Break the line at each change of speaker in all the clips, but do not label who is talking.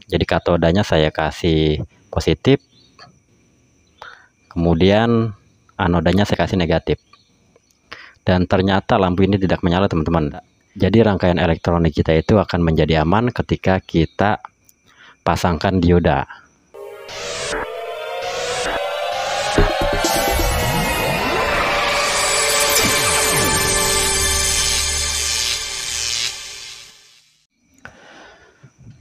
Jadi katodanya saya kasih positif, kemudian anodanya saya kasih negatif. Dan ternyata lampu ini tidak menyala, teman-teman. Jadi rangkaian elektronik kita itu akan menjadi aman ketika kita pasangkan dioda.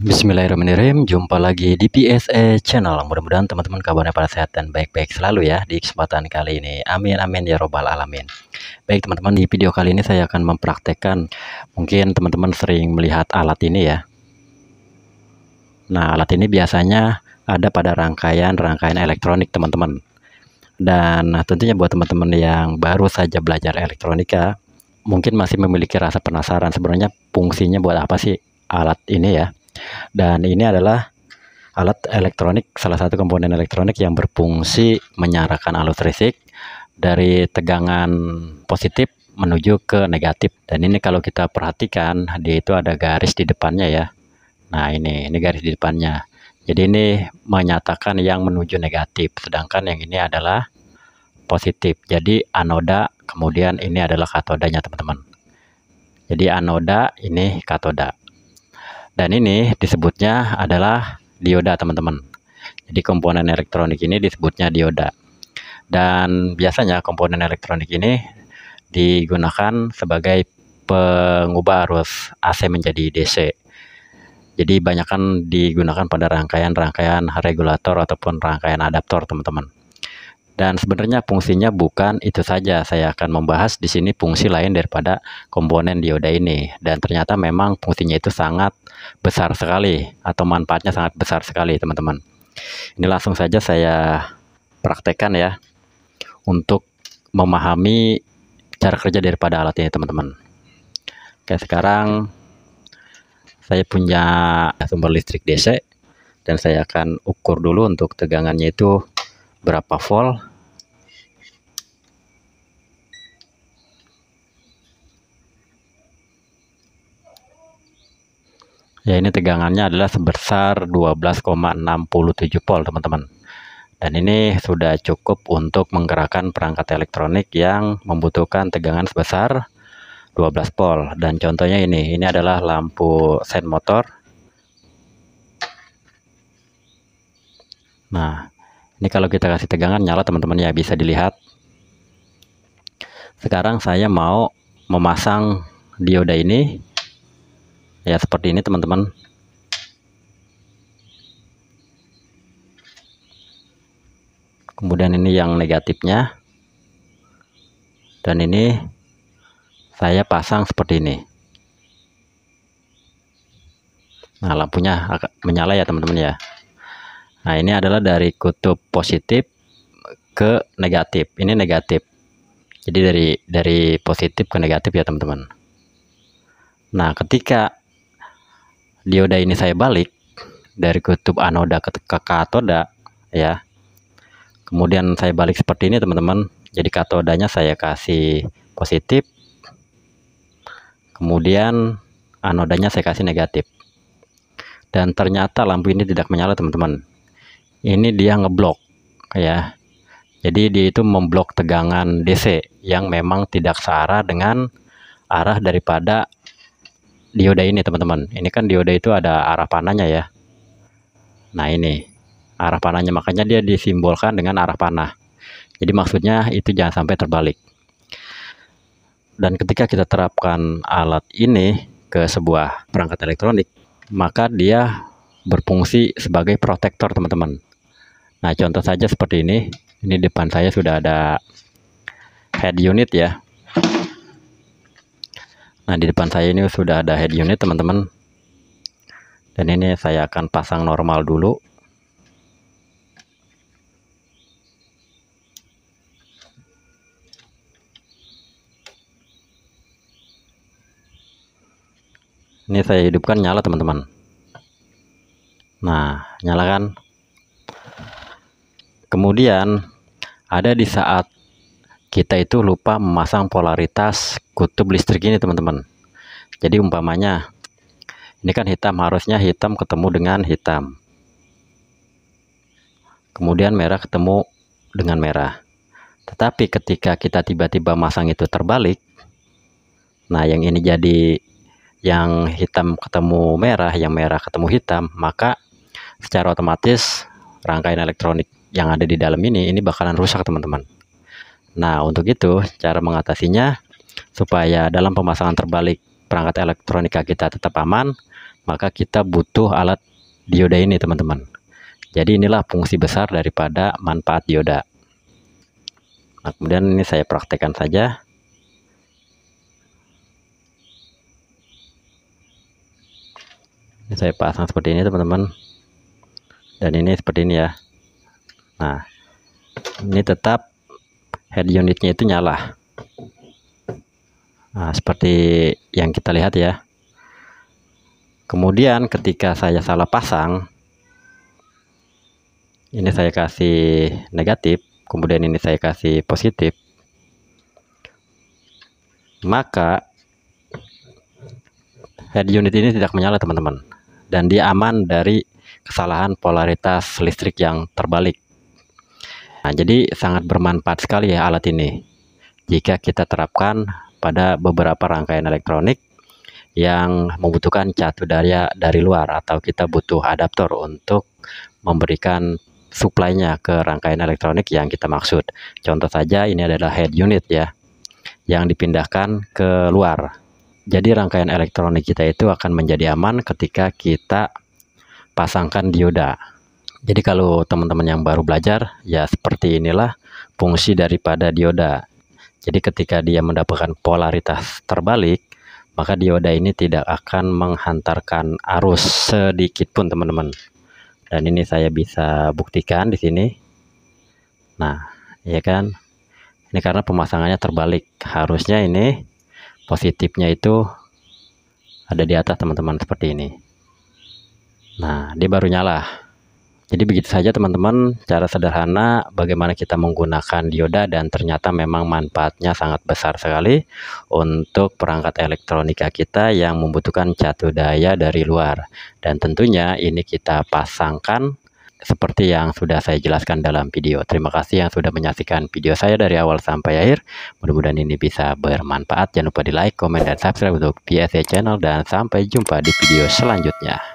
Bismillahirrahmanirrahim. Jumpa lagi di PSE Channel. Mudah-mudahan teman-teman kabarnya pada sehat dan baik-baik selalu ya di kesempatan kali ini. Amin amin ya robbal alamin. Baik teman-teman, di video kali ini saya akan mempraktekkan. Mungkin teman-teman sering melihat alat ini ya. Nah, alat ini biasanya ada pada rangkaian elektronik teman-teman. Dan tentunya buat teman-teman yang baru saja belajar elektronika, mungkin masih memiliki rasa penasaran sebenarnya fungsinya buat apa sih alat ini ya. Dan ini adalah alat elektronik, salah satu komponen elektronik yang berfungsi menyalakan arus listrik dari tegangan positif menuju ke negatif. Dan ini kalau kita perhatikan, dia itu ada garis di depannya ya. Nah, ini garis di depannya. Jadi ini menyatakan yang menuju negatif, sedangkan yang ini adalah positif. Jadi anoda, kemudian ini adalah katodanya teman-teman. Jadi anoda, ini katoda. Dan ini disebutnya adalah dioda teman-teman. Jadi komponen elektronik ini disebutnya dioda. Dan biasanya komponen elektronik ini digunakan sebagai pengubah arus AC menjadi DC. Jadi banyakkan digunakan pada rangkaian regulator ataupun rangkaian adaptor teman-teman. Dan sebenarnya fungsinya bukan itu saja. Saya akan membahas di sini fungsi lain daripada komponen dioda ini. Dan ternyata memang fungsinya itu sangat besar sekali atau manfaatnya sangat besar sekali teman-teman. Ini langsung saja saya praktekkan ya untuk memahami cara kerja daripada alat ini teman-teman. Oke, sekarang saya punya sumber listrik DC dan saya akan ukur dulu untuk tegangannya itu berapa volt. Ya, ini tegangannya adalah sebesar 12,67 volt teman-teman. Dan ini sudah cukup untuk menggerakkan perangkat elektronik yang membutuhkan tegangan sebesar 12 volt. Dan contohnya ini adalah lampu sen motor. Nah, ini kalau kita kasih tegangan nyala teman-teman ya, bisa dilihat. Sekarang saya mau memasang dioda ini ya, seperti ini teman-teman. Kemudian ini yang negatifnya, dan ini saya pasang seperti ini. Nah, lampunya menyala ya teman-teman ya. Nah, ini adalah dari kutub positif ke negatif. Ini negatif. Jadi dari positif ke negatif ya teman-teman. Nah, ketika dioda ini saya balik dari kutub anoda ke katoda ya. Kemudian saya balik seperti ini teman-teman. Jadi katodanya saya kasih positif, kemudian anodanya saya kasih negatif. Dan ternyata lampu ini tidak menyala teman-teman. Ini dia ngeblok ya. Jadi dia itu memblok tegangan DC yang memang tidak searah dengan arah daripada dioda ini teman-teman. Ini kan dioda itu ada arah panahnya ya. Nah, ini arah panahnya, makanya dia disimbolkan dengan arah panah. Jadi maksudnya itu jangan sampai terbalik. Dan ketika kita terapkan alat ini ke sebuah perangkat elektronik, maka dia berfungsi sebagai protektor teman-teman. Nah, contoh saja seperti ini. Ini depan saya sudah ada head unit ya. Nah, di depan saya ini sudah ada head unit teman-teman. Dan ini saya akan pasang normal dulu. Ini saya hidupkan, nyala teman-teman. Nah, nyala kan. Kemudian ada di saat kita itu lupa memasang polaritas kutub listrik ini teman-teman. Jadi umpamanya Ini kan hitam, harusnya hitam ketemu dengan hitam. Kemudian merah ketemu dengan merah. Tetapi ketika kita tiba-tiba masang itu terbalik, nah yang ini jadi yang hitam ketemu merah, yang merah ketemu hitam, maka secara otomatis rangkaian elektronik yang ada di dalam ini bakalan rusak teman-teman. Nah untuk itu cara mengatasinya supaya dalam pemasangan terbalik perangkat elektronika kita tetap aman, maka kita butuh alat dioda ini teman-teman. Jadi inilah fungsi besar daripada manfaat dioda. Nah kemudian ini saya praktekkan saja. Ini saya pasang seperti ini teman-teman, dan ini seperti ini ya. Nah ini tetap head unitnya itu nyala. Nah seperti yang kita lihat ya. Kemudian ketika saya salah pasang, ini saya kasih negatif, kemudian ini saya kasih positif, maka head unit ini tidak menyala teman-teman, dan dia aman dari kesalahan polaritas listrik yang terbalik. Nah jadi sangat bermanfaat sekali ya alat ini jika kita terapkan pada beberapa rangkaian elektronik yang membutuhkan catu daya dari luar, atau kita butuh adaptor untuk memberikan suplainya ke rangkaian elektronik yang kita maksud. Contoh saja ini adalah head unit ya, yang dipindahkan ke luar. Jadi rangkaian elektronik kita itu akan menjadi aman ketika kita pasangkan dioda. Jadi kalau teman-teman yang baru belajar ya, seperti inilah fungsi daripada dioda. Jadi ketika dia mendapatkan polaritas terbalik, maka dioda ini tidak akan menghantarkan arus sedikit pun teman-teman. Dan ini saya bisa buktikan di sini. Nah, ya kan? Ini karena pemasangannya terbalik. Harusnya ini positifnya itu ada di atas teman-teman, seperti ini. Nah, dia baru nyala. Jadi begitu saja teman-teman, cara sederhana bagaimana kita menggunakan dioda, dan ternyata memang manfaatnya sangat besar sekali untuk perangkat elektronika kita yang membutuhkan catu daya dari luar. Dan tentunya ini kita pasangkan seperti yang sudah saya jelaskan dalam video. Terima kasih yang sudah menyaksikan video saya dari awal sampai akhir. Mudah-mudahan ini bisa bermanfaat. Jangan lupa di like, komen, dan subscribe untuk PSE channel, dan sampai jumpa di video selanjutnya.